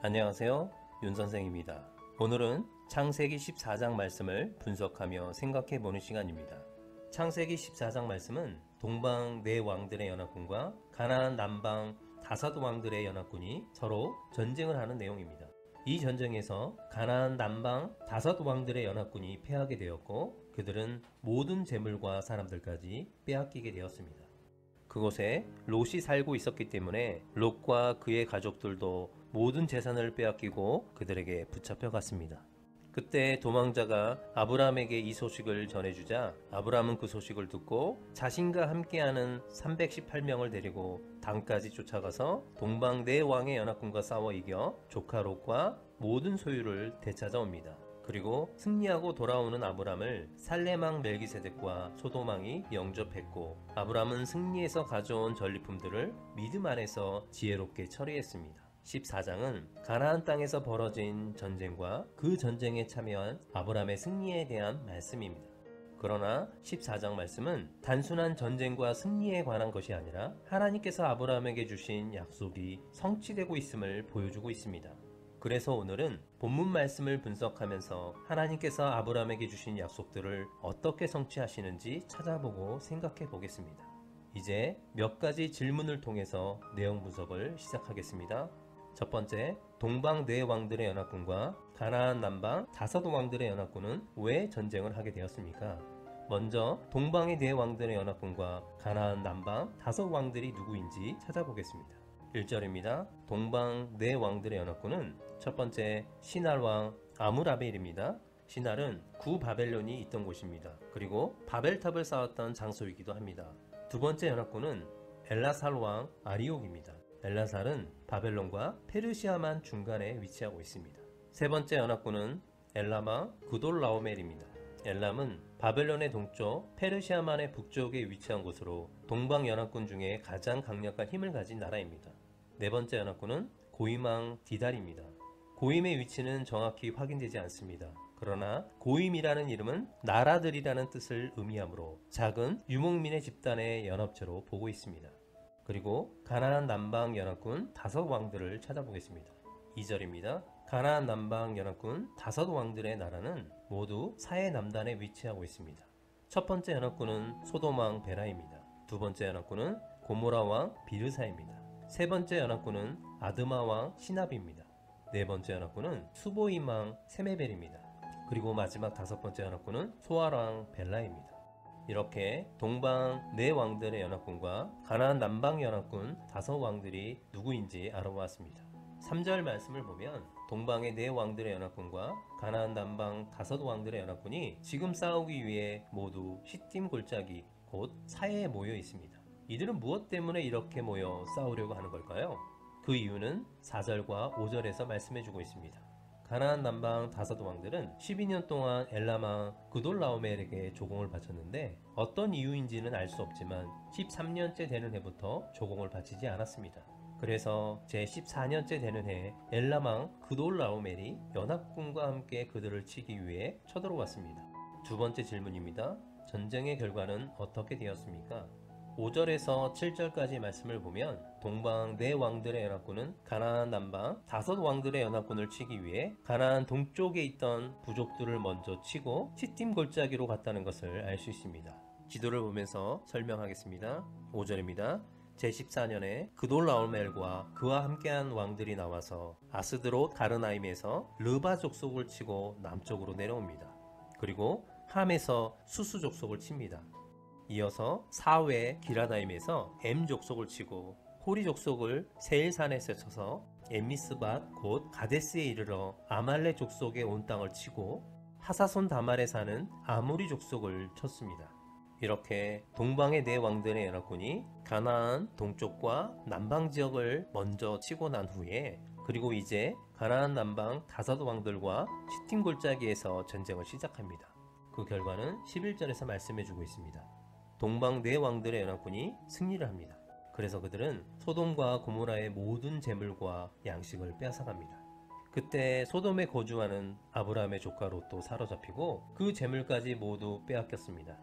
안녕하세요. 윤선생입니다. 오늘은 창세기 14장 말씀을 분석하며 생각해 보는 시간입니다. 창세기 14장 말씀은 동방 네 왕들의 연합군과 가나안 남방 다섯 왕들의 연합군이 서로 전쟁을 하는 내용입니다. 이 전쟁에서 가나안 남방 다섯 왕들의 연합군이 패하게 되었고 그들은 모든 재물과 사람들까지 빼앗기게 되었습니다. 그곳에 롯이 살고 있었기 때문에 롯과 그의 가족들도 모든 재산을 빼앗기고 그들에게 붙잡혀 갔습니다. 그때 도망자가 아브람에게 이 소식을 전해주자 아브람은 그 소식을 듣고 자신과 함께하는 318명을 데리고 단까지 쫓아가서 동방 네 왕의 연합군과 싸워 이겨 조카 롯과 모든 소유를 되찾아옵니다. 그리고 승리하고 돌아오는 아브람을 살레망 멜기세덱과 소돔왕이 영접했고 아브람은 승리해서 가져온 전리품들을 믿음 안에서 지혜롭게 처리했습니다. 14장은 가나안 땅에서 벌어진 전쟁과 그 전쟁에 참여한 아브람의 승리에 대한 말씀입니다. 그러나 14장 말씀은 단순한 전쟁과 승리에 관한 것이 아니라 하나님께서 아브람에게 주신 약속이 성취되고 있음을 보여주고 있습니다. 그래서 오늘은 본문 말씀을 분석하면서 하나님께서 아브람에게 주신 약속들을 어떻게 성취하시는지 찾아보고 생각해 보겠습니다. 이제 몇 가지 질문을 통해서 내용 분석을 시작하겠습니다. 첫 번째, 동방 네 왕들의 연합군과 가나안 남방 다섯 왕들의 연합군은 왜 전쟁을 하게 되었습니까? 먼저 동방의 네 왕들의 연합군과 가나안 남방 다섯 왕들이 누구인지 찾아보겠습니다. 1절입니다. 동방 네 왕들의 연합군은 첫 번째 시날 왕 아므라벨입니다. 시날은 구바벨론이 있던 곳입니다. 그리고 바벨탑을 쌓았던 장소이기도 합니다. 두 번째 연합군은 엘라살 왕 아리옥입니다. 엘라살은 바벨론과 페르시아만 중간에 위치하고 있습니다. 세 번째 연합군은 엘람왕 그돌라오멜입니다. 엘람은 바벨론의 동쪽, 페르시아만의 북쪽에 위치한 곳으로 동방 연합군 중에 가장 강력한 힘을 가진 나라입니다. 네 번째 연합군은 고임왕 디달입니다. 고임의 위치는 정확히 확인되지 않습니다. 그러나 고임이라는 이름은 나라들이라는 뜻을 의미하므로 작은 유목민의 집단의 연합체로 보고 있습니다. 그리고 가나안 남방 연합군 다섯 왕들을 찾아보겠습니다. 2절입니다. 가나안 남방 연합군 다섯 왕들의 나라는 모두 사해 남단에 위치하고 있습니다. 첫 번째 연합군은 소돔 왕 베라입니다. 두 번째 연합군은 고모라 왕 비르사입니다. 세 번째 연합군은 아드마 왕 시납입니다. 네 번째 연합군은 수보임 왕 세메벨입니다. 그리고 마지막 다섯 번째 연합군은 소알 왕 벨라입니다. 이렇게 동방 네 왕들의 연합군과 가나안 남방 연합군 다섯 왕들이 누구인지 알아보았습니다. 3절 말씀을 보면 동방의 네 왕들의 연합군과 가나안 남방 다섯 왕들의 연합군이 지금 싸우기 위해 모두 시딤 골짜기 곧 사해에 모여 있습니다. 이들은 무엇 때문에 이렇게 모여 싸우려고 하는 걸까요? 그 이유는 4절과 5절에서 말씀해주고 있습니다. 가나안 남방 다섯 왕들은 12년 동안 엘람왕 그돌라오멜에게 조공을 바쳤는데 어떤 이유인지는 알 수 없지만 13년째 되는 해부터 조공을 바치지 않았습니다. 그래서 제14년째 되는 해 엘람왕 그돌라오멜이 연합군과 함께 그들을 치기 위해 쳐들어왔습니다. 두 번째 질문입니다. 전쟁의 결과는 어떻게 되었습니까? 5절에서 7절까지 말씀을 보면 동방 네 왕들의 연합군은 가나안 남방 다섯 왕들의 연합군을 치기 위해 가나안 동쪽에 있던 부족들을 먼저 치고 시딤 골짜기로 갔다는 것을 알 수 있습니다. 지도를 보면서 설명하겠습니다. 5절입니다. 제14년에 그돌라오멜과 그와 함께한 왕들이 나와서 아스드롯 가르나임에서 르바 족속을 치고 남쪽으로 내려옵니다. 그리고 함에서 수수 족속을 칩니다. 이어서 사외 기라다임에서 엠 족속을 치고 호리 족속을 세일산에서 쳐서 엠미스밭 곧 가데스에 이르러 아말렉 족속의 온 땅을 치고 하사손 다말에 사는 아무리 족속을 쳤습니다. 이렇게 동방의 네 왕들의 연합군이 가나안 동쪽과 남방 지역을 먼저 치고 난 후에 그리고 이제 가나안 남방 다섯 왕들과 시딤 골짜기에서 전쟁을 시작합니다. 그 결과는 11절에서 말씀해주고 있습니다. 동방 네 왕들의 연합군이 승리를 합니다. 그래서 그들은 소돔과 고모라의 모든 재물과 양식을 빼앗아갑니다. 그때 소돔에 거주하는 아브라함의 조카 롯도 사로잡히고 그 재물까지 모두 빼앗겼습니다.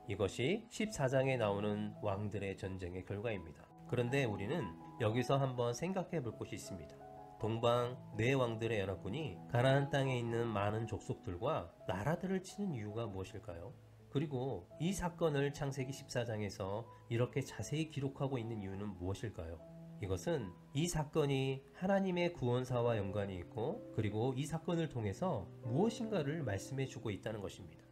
이것이 14장에 나오는 왕들의 전쟁의 결과입니다. 그런데 우리는 여기서 한번 생각해 볼 것이 있습니다. 동방 네 왕들의 연합군이 가나안 땅에 있는 많은 족속들과 나라들을 치는 이유가 무엇일까요? 그리고 이 사건을 창세기 14장에서 이렇게 자세히 기록하고 있는 이유는 무엇일까요? 이것은 이 사건이 하나님의 구원사와 연관이 있고, 그리고 이 사건을 통해서 무엇인가를 말씀해 주고 있다는 것입니다.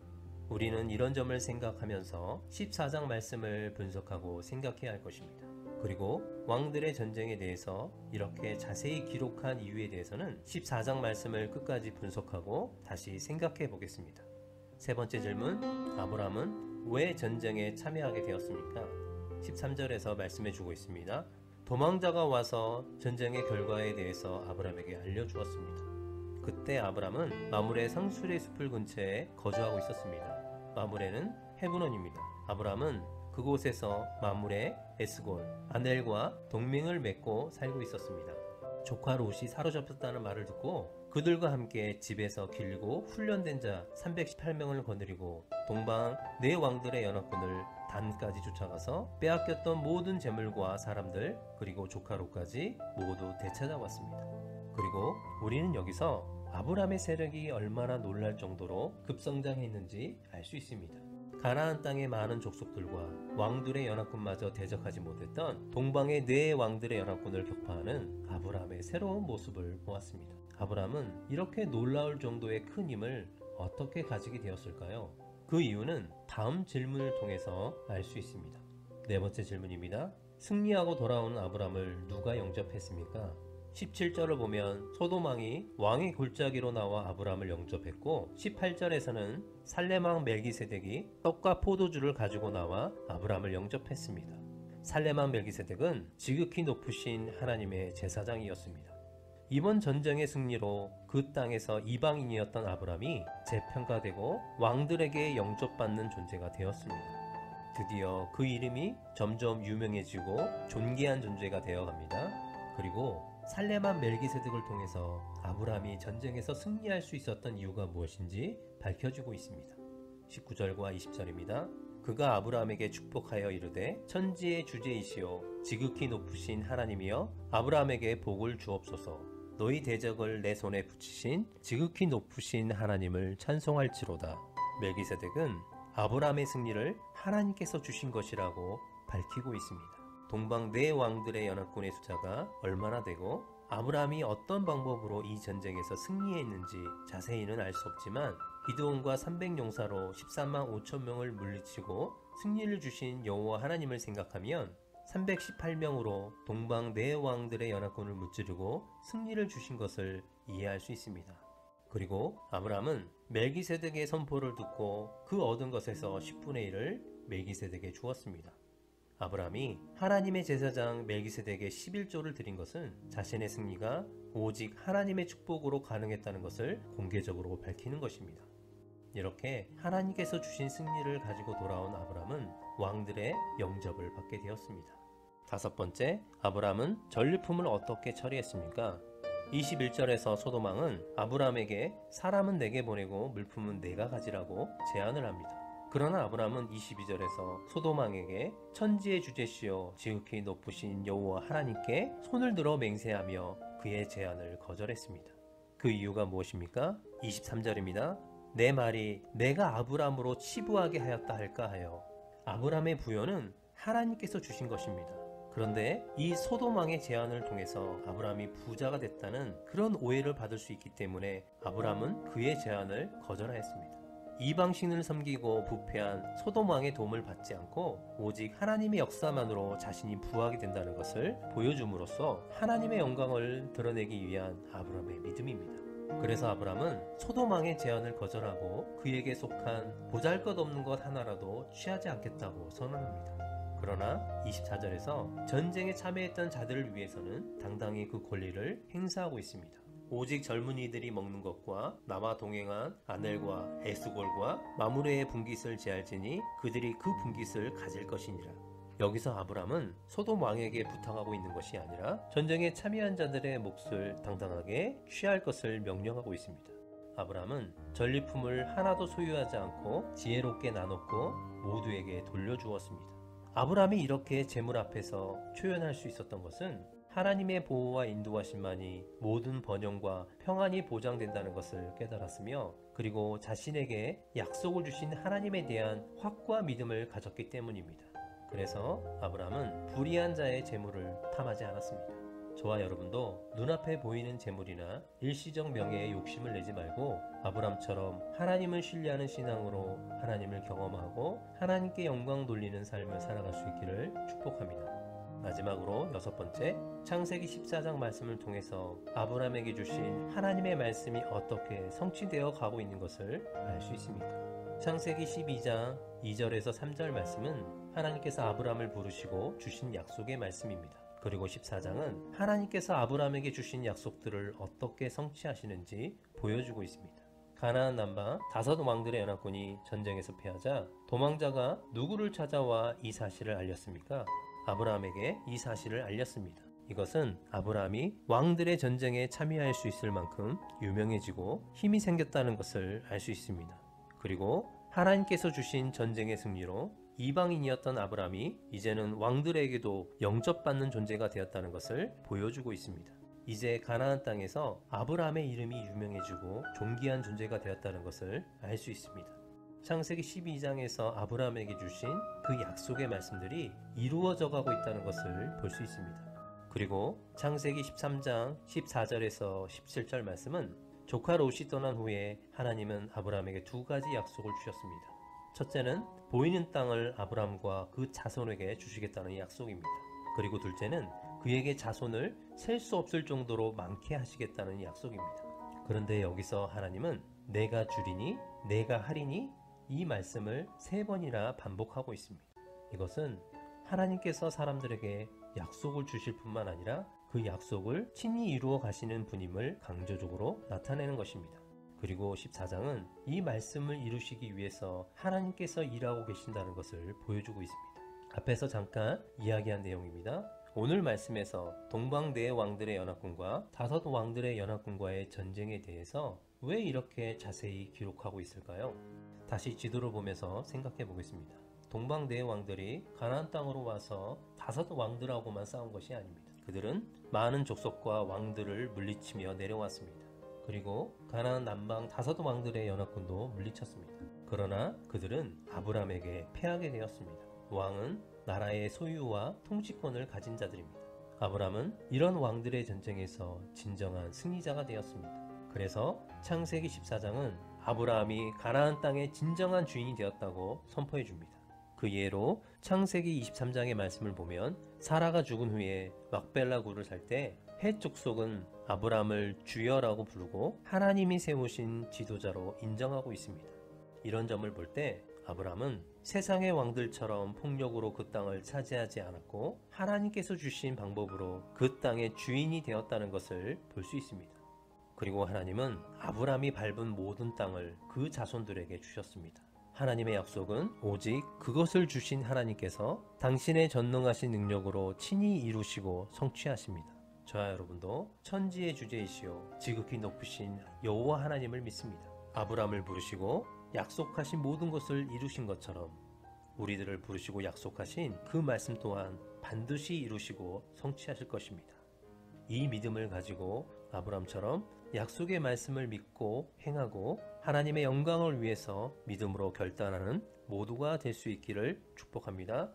우리는 이런 점을 생각하면서 14장 말씀을 분석하고 생각해야 할 것입니다. 그리고 왕들의 전쟁에 대해서 이렇게 자세히 기록한 이유에 대해서는 14장 말씀을 끝까지 분석하고 다시 생각해 보겠습니다. 세 번째 질문, 아브람은 왜 전쟁에 참여하게 되었습니까? 13절에서 말씀해 주고 있습니다. 도망자가 와서 전쟁의 결과에 대해서 아브람에게 알려주었습니다. 그때 아브람은 마므레 상수리 숲을 근처에 거주하고 있었습니다. 마므레는 헤브론입니다. 아브람은 그곳에서 마므레, 에스골, 아넬과 동맹을 맺고 살고 있었습니다. 조카 롯이 사로잡혔다는 말을 듣고 그들과 함께 집에서 길고 훈련된 자 318명을 거느리고 동방 네 왕들의 연합군을 단까지 쫓아가서 빼앗겼던 모든 재물과 사람들, 그리고 조카 롯까지 모두 되찾아왔습니다. 그리고 우리는 여기서 아브람의 세력이 얼마나 놀랄 정도로 급성장했는지 알 수 있습니다. 가나안 땅의 많은 족속들과 왕들의 연합군마저 대적하지 못했던 동방의 네 왕들의 연합군을 격파하는 아브람의 새로운 모습을 보았습니다. 아브람은 이렇게 놀라울 정도의 큰 힘을 어떻게 가지게 되었을까요? 그 이유는 다음 질문을 통해서 알 수 있습니다. 네 번째 질문입니다. 승리하고 돌아오는 아브람을 누가 영접했습니까? 17절을 보면 소돔왕이 왕의 골짜기로 나와 아브람을 영접했고, 18절에서는 살렘왕 멜기세덱이 떡과 포도주를 가지고 나와 아브람을 영접했습니다. 살렘왕 멜기세덱은 지극히 높으신 하나님의 제사장이었습니다. 이번 전쟁의 승리로 그 땅에서 이방인이었던 아브람이 재평가되고 왕들에게 영접받는 존재가 되었습니다. 드디어 그 이름이 점점 유명해지고 존귀한 존재가 되어갑니다. 그리고 살렘왕 멜기세덱을 통해서 아브람이 전쟁에서 승리할 수 있었던 이유가 무엇인지 밝혀지고 있습니다. 19절과 20절입니다. 그가 아브람에게 축복하여 이르되 천지의 주제이시오 지극히 높으신 하나님이여 아브람에게 복을 주옵소서. 너희 대적을 내 손에 붙이신 지극히 높으신 하나님을 찬송할지로다. 멜기세덱은 아브람의 승리를 하나님께서 주신 것이라고 밝히고 있습니다. 동방 네 왕들의 연합군의 숫자가 얼마나 되고 아브람이 어떤 방법으로 이 전쟁에서 승리했는지 자세히는 알 수 없지만, 기드온과 300용사로 13만 5천 명을 물리치고 승리를 주신 여호와 하나님을 생각하면 318명으로 동방 네 왕들의 연합군을 무찌르고 승리를 주신 것을 이해할 수 있습니다. 그리고 아브람은 멜기세덱의 선포를 듣고 그 얻은 것에서 10분의 1을 멜기세덱에 주었습니다. 아브람이 하나님의 제사장 멜기세덱에게 11조를 드린 것은 자신의 승리가 오직 하나님의 축복으로 가능했다는 것을 공개적으로 밝히는 것입니다. 이렇게 하나님께서 주신 승리를 가지고 돌아온 아브람은 왕들의 영접을 받게 되었습니다. 다섯 번째, 아브람은 전리품을 어떻게 처리했습니까? 21절에서 소돔왕은 아브람에게 사람은 내게 보내고 물품은 내가 가지라고 제안을 합니다. 그러나 아브람은 22절에서 소돔왕에게 천지의 주제시여 지극히 높으신 여호와 하나님께 손을 들어 맹세하며 그의 제안을 거절했습니다. 그 이유가 무엇입니까? 23절입니다. 내 말이 내가 아브람으로 치부하게 하였다 할까 하여. 아브람의 부여는 하나님께서 주신 것입니다. 그런데 이 소돔왕의 제안을 통해서 아브람이 부자가 됐다는 그런 오해를 받을 수 있기 때문에 아브람은 그의 제안을 거절하였습니다. 이방신을 섬기고 부패한 소돔왕의 도움을 받지 않고 오직 하나님의 역사만으로 자신이 부하게 된다는 것을 보여줌으로써 하나님의 영광을 드러내기 위한 아브람의 믿음입니다. 그래서 아브람은 소돔왕의 제안을 거절하고 그에게 속한 보잘것없는 것 하나라도 취하지 않겠다고 선언합니다. 그러나 24절에서 전쟁에 참여했던 자들을 위해서는 당당히 그 권리를 행사하고 있습니다. 오직 젊은이들이 먹는 것과 나와 동행한 아넬과 에스골과 마므레의 분깃을 제할지니 그들이 그 분깃을 가질 것이니라. 여기서 아브람은 소돔 왕에게 부탁하고 있는 것이 아니라 전쟁에 참여한 자들의 몫을 당당하게 취할 것을 명령하고 있습니다. 아브람은 전리품을 하나도 소유하지 않고 지혜롭게 나눴고 모두에게 돌려주었습니다. 아브람이 이렇게 재물 앞에서 초연할 수 있었던 것은 하나님의 보호와 인도하심만이 모든 번영과 평안이 보장된다는 것을 깨달았으며, 그리고 자신에게 약속을 주신 하나님에 대한 확고한 믿음을 가졌기 때문입니다. 그래서 아브라함은 불의한 자의 재물을 탐하지 않았습니다. 저와 여러분도 눈앞에 보이는 재물이나 일시적 명예에 욕심을 내지 말고 아브라함처럼 하나님을 신뢰하는 신앙으로 하나님을 경험하고 하나님께 영광 돌리는 삶을 살아갈 수 있기를 축복합니다. 마지막으로 6번째, 창세기 14장 말씀을 통해서 아브라함에게 주신 하나님의 말씀이 어떻게 성취되어 가고 있는 것을 알 수 있습니다. 창세기 12장 2절에서 3절 말씀은 하나님께서 아브라함을 부르시고 주신 약속의 말씀입니다. 그리고 14장은 하나님께서 아브라함에게 주신 약속들을 어떻게 성취하시는지 보여주고 있습니다. 가나안 남방 5 왕들의 연합군이 전쟁에서 패하자 도망자가 누구를 찾아와 이 사실을 알렸습니까? 아브라함에게 이 사실을 알렸습니다. 이것은 아브라함이 왕들의 전쟁에 참여할 수 있을 만큼 유명해지고 힘이 생겼다는 것을 알 수 있습니다. 그리고 하나님께서 주신 전쟁의 승리로 이방인이었던 아브라함이 이제는 왕들에게도 영접받는 존재가 되었다는 것을 보여주고 있습니다. 이제 가나안 땅에서 아브라함의 이름이 유명해지고 존귀한 존재가 되었다는 것을 알 수 있습니다. 창세기 12장에서 아브라함에게 주신 그 약속의 말씀들이 이루어져 가고 있다는 것을 볼 수 있습니다. 그리고 창세기 13장 14절에서 17절 말씀은 조카 롯이 떠난 후에 하나님은 아브라함에게 2가지 약속을 주셨습니다. 첫째는 보이는 땅을 아브라함과 그 자손에게 주시겠다는 약속입니다. 그리고 둘째는 그에게 자손을 셀 수 없을 정도로 많게 하시겠다는 약속입니다. 그런데 여기서 하나님은 내가 주리니 내가 하리니 이 말씀을 3번이나 반복하고 있습니다. 이것은 하나님께서 사람들에게 약속을 주실 뿐만 아니라 그 약속을 친히 이루어 가시는 분임을 강조적으로 나타내는 것입니다. 그리고 14장은 이 말씀을 이루시기 위해서 하나님께서 일하고 계신다는 것을 보여주고 있습니다. 앞에서 잠깐 이야기한 내용입니다. 오늘 말씀에서 동방 4 왕들의 연합군과 5 왕들의 연합군과의 전쟁에 대해서 왜 이렇게 자세히 기록하고 있을까요? 다시 지도를 보면서 생각해 보겠습니다. 동방 4 왕들이 가나안 땅으로 와서 5 왕들하고만 싸운 것이 아닙니다. 그들은 많은 족속과 왕들을 물리치며 내려왔습니다. 그리고 가나안 남방 5 왕들의 연합군도 물리쳤습니다. 그러나 그들은 아브라함에게 패하게 되었습니다. 왕은 나라의 소유와 통치권을 가진 자들입니다. 아브라함은 이런 왕들의 전쟁에서 진정한 승리자가 되었습니다. 그래서 창세기 14장은 아브라함이 가나안 땅의 진정한 주인이 되었다고 선포해 줍니다. 그 예로 창세기 23장의 말씀을 보면 사라가 죽은 후에 막벨라 굴을 살 때 헷 족속은 아브라함을 주여라고 부르고 하나님이 세우신 지도자로 인정하고 있습니다. 이런 점을 볼 때 아브라함은 세상의 왕들처럼 폭력으로 그 땅을 차지하지 않았고 하나님께서 주신 방법으로 그 땅의 주인이 되었다는 것을 볼 수 있습니다. 그리고 하나님은 아브라함이 밟은 모든 땅을 그 자손들에게 주셨습니다. 하나님의 약속은 오직 그것을 주신 하나님께서 당신의 전능하신 능력으로 친히 이루시고 성취하십니다. 저와 여러분도 천지의 주제이시오 지극히 높으신 여호와 하나님을 믿습니다. 아브라함을 부르시고 약속하신 모든 것을 이루신 것처럼 우리들을 부르시고 약속하신 그 말씀 또한 반드시 이루시고 성취하실 것입니다. 이 믿음을 가지고 아브라함처럼 약속의 말씀을 믿고 행하고 하나님의 영광을 위해서 믿음으로 결단하는 모두가 될 수 있기를 축복합니다.